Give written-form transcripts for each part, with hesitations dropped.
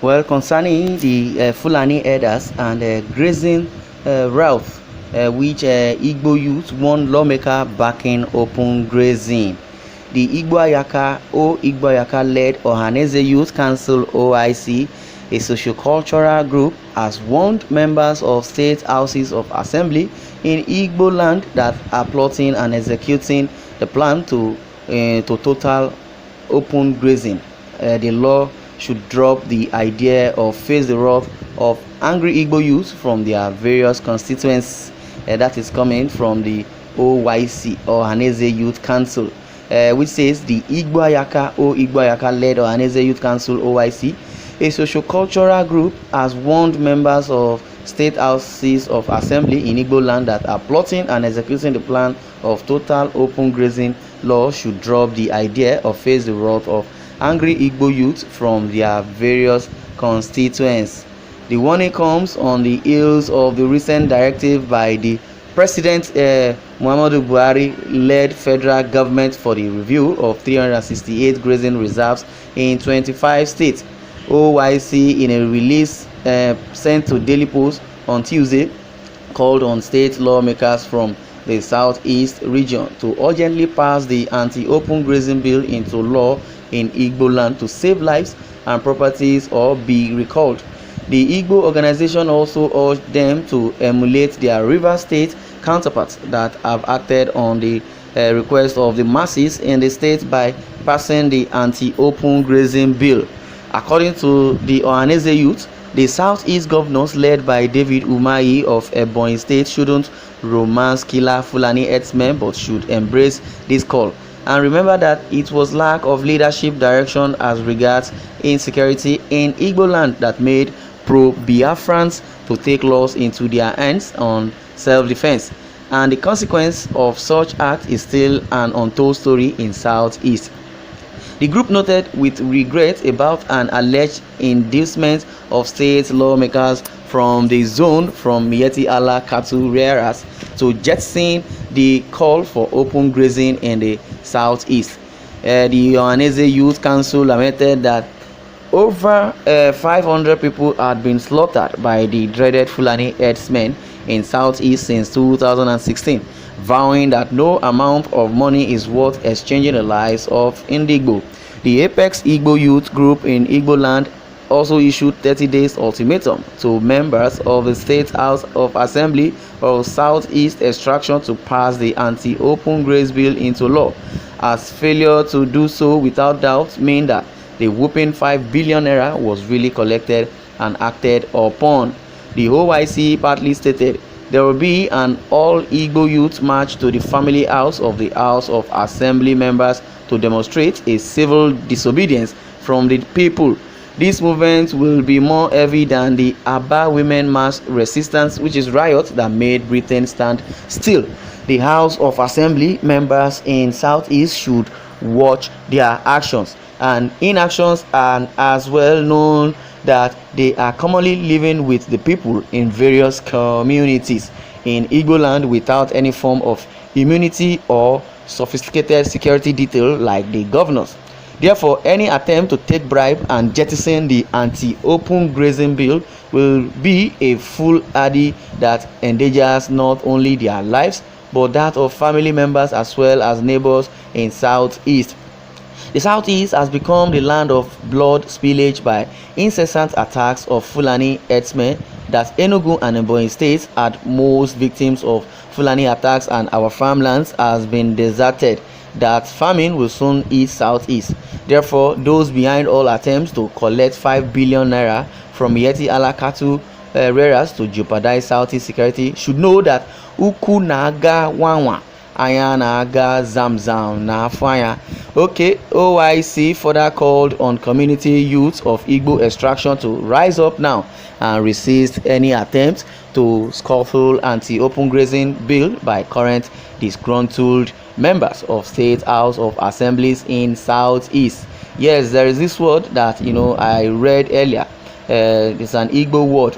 Well, concerning the Fulani herders and grazing route, which Igbo youth want lawmaker backing open grazing. The Igbo Ayaka led Ohaneze Youth Council (OIC), a sociocultural group, has warned members of state houses of assembly in Igbo land that are plotting and executing the plan to total open grazing. The law should drop the idea of face the wrath of angry Igbo youth from their various constituents. That is coming from the OYC or Haneze Youth Council, which says the Igbo Ayaka led Ohaneze Youth Council (OYC), a sociocultural group, has warned members of state houses of assembly in Igbo land that are plotting and executing the plan of total open grazing law should drop the idea of face the wrath of angry Igbo youth from their various constituents. The warning comes on the heels of the recent directive by the President Muhammadu Buhari-led federal government for the review of 368 grazing reserves in 25 states. OYC, in a release sent to Daily Post on Tuesday, called on state lawmakers from the southeast region to urgently pass the anti-open grazing bill into law in Igbo land to save lives and properties or be recalled. The Igbo organization also urged them to emulate their River State counterparts that have acted on the request of the masses in the state by passing the anti-open grazing bill. According to the Ohaneze youth, the Southeast governors led by David Umahi of Ebonyi State shouldn't romance killer Fulani herdsmen but should embrace this call. And remember that it was lack of leadership direction as regards insecurity in Igbo land that made pro-Biafrans to take laws into their hands on self-defense. And the consequence of such act is still an untold story in Southeast. The group noted with regret about an alleged inducement of state lawmakers from the zone from Yeti Allah cattle rearers to jettison the call for open grazing in the southeast. The Ohaneze Youth Council lamented that over 500 people had been slaughtered by the dreaded Fulani herdsmen in southeast since 2016, vowing that no amount of money is worth exchanging the lives of Igbo. The Apex Igbo Youth Group in Igbo land also issued 30 days ultimatum to members of the State House of Assembly of Southeast Extraction to pass the anti-open graze bill into law, as failure to do so without doubt mean that the whopping 5 billion naira was really collected and acted upon. The OIC partly stated there will be an all-Igbo youth march to the family house of the House of Assembly members to demonstrate a civil disobedience from the people. This movement will be more heavy than the Aba women mass resistance, which is riot that made Britain stand still. The House of Assembly members in Southeast should watch their actions and inactions, and as well known that they are commonly living with the people in various communities in Igbo land without any form of immunity or sophisticated security detail like the governors. Therefore, any attempt to take bribe and jettison the anti-open grazing bill will be a foolhardy that endangers not only their lives but that of family members as well as neighbors in Southeast. The Southeast has become the land of blood spillage by incessant attacks of Fulani herdsmen, that Enugu and Ebonyi states had most victims of Fulani attacks, and our farmlands has been deserted, that famine will soon eat Southeast. Therefore, those behind all attempts to collect 5 billion naira from Yeti Allah cattle rearers to jeopardize Southeast security should know that Uku Naga Wanwa Aya Naga Zamzam na Fire. Okay, OIC further called on community youths of Igbo extraction to rise up now and resist any attempt to scuffle anti-open grazing bill by current disgruntled members of State House of Assemblies in Southeast. Yes, there is this word that I read earlier. It's an Igbo word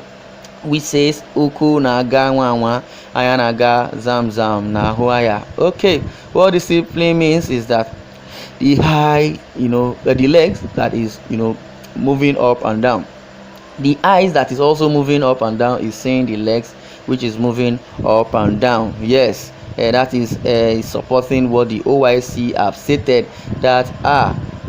which says Uku Naga Wanwa Ayanaga Zamzam na Huaya. Okay, what this simply means is that the high, the legs that is moving up and down. The eyes that is also moving up and down is seeing the legs which is moving up and down. Yes, that is supporting what the OYC have stated, that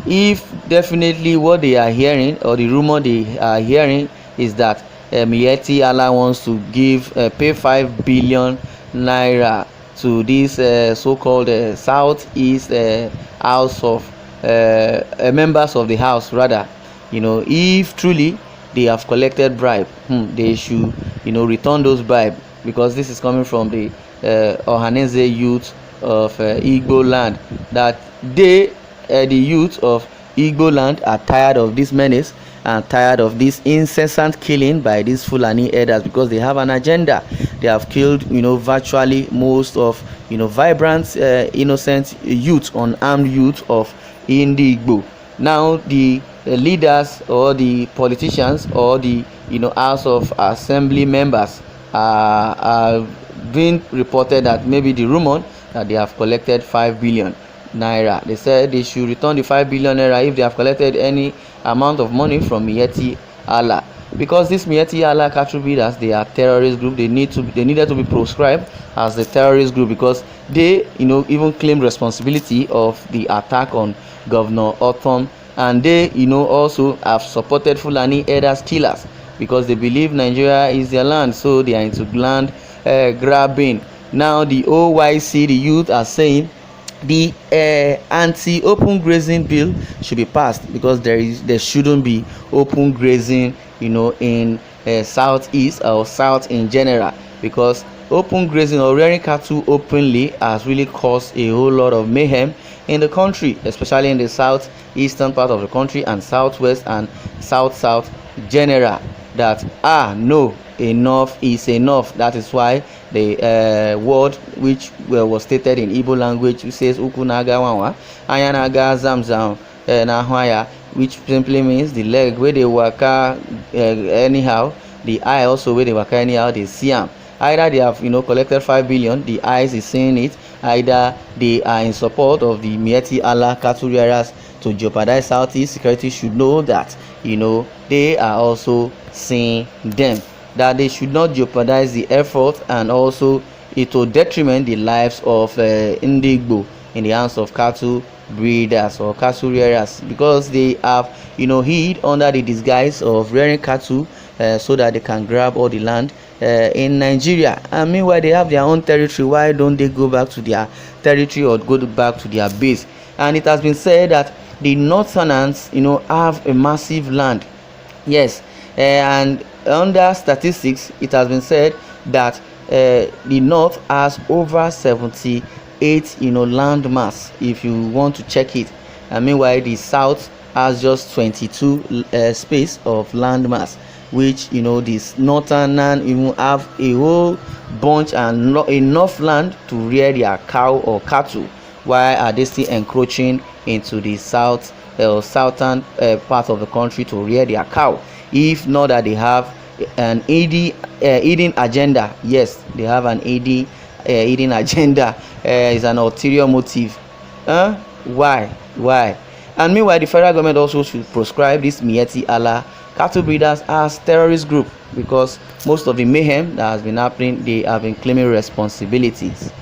if definitely what they are hearing, or the rumor they are hearing, is that Miyetti Allah wants to give pay 5 billion naira to this so-called Southeast House of members of the House, rather. If truly they have collected bribe, they should return those bribe, because this is coming from the Ohaneze youth of Igbo land, that they the youth of Igbo land are tired of this menace and tired of this incessant killing by these Fulani herders, because they have an agenda. They have killed virtually most of vibrant innocent youth, unarmed youth of Igbo. Now the leaders, or the politicians, or the House of Assembly members are being reported that maybe the rumor that they have collected 5 billion naira. They said they should return the 5 billion naira if they have collected any amount of money from Miyetti Allah, because this Miyetti Allah cattle breeders, they are terrorist group. They needed to be proscribed as the terrorist group, because they even claim responsibility of the attack on Governor Othom, and they also have supported Fulani herders killers, because they believe Nigeria is their land, so they are into land grabbing. Now the OYC, the youth, are saying the anti-open grazing bill should be passed, because there shouldn't be open grazing in southeast or south in general, because open grazing or rearing cattle openly has really caused a whole lot of mayhem in the country, especially in the southeastern part of the country and southwest and south general. That no, enough is enough. That is why the word which was stated in Igbo language, which says ukunaga wawa ayanaga zamzam nahwaya, which simply means the leg where they waka anyhow, the eye also where they waka anyhow, they see them. Either they have collected 5 billion, the eyes is seeing it, either they are in support of the Miyetti Allah cattle rearers to jeopardize Southeast security. Should know that they are also seeing them, that they should not jeopardize the effort, and also it will detriment the lives of Igbo in the hands of cattle breeders or cattle rearers, because they have hid under the disguise of rearing cattle so that they can grab all the land in Nigeria. And meanwhile they have their own territory. Why don't they go back to their territory or go back to their base? And it has been said that the northerners have a massive land. Yes, and under statistics it has been said that the north has over 78 land mass, if you want to check it. And meanwhile the south has just 22 space of land mass, which this northern even have a whole bunch and not enough land to rear their cow or cattle. Why are they still encroaching into the south or southern part of the country to rear their cow? If not that they have an eating agenda. Yes, they have an eating agenda. Is an ulterior motive. Why? And meanwhile the federal government also should proscribe this Miyetti Allah cattle breeders as terrorist group, because most of the mayhem that has been happening, they have been claiming responsibilities.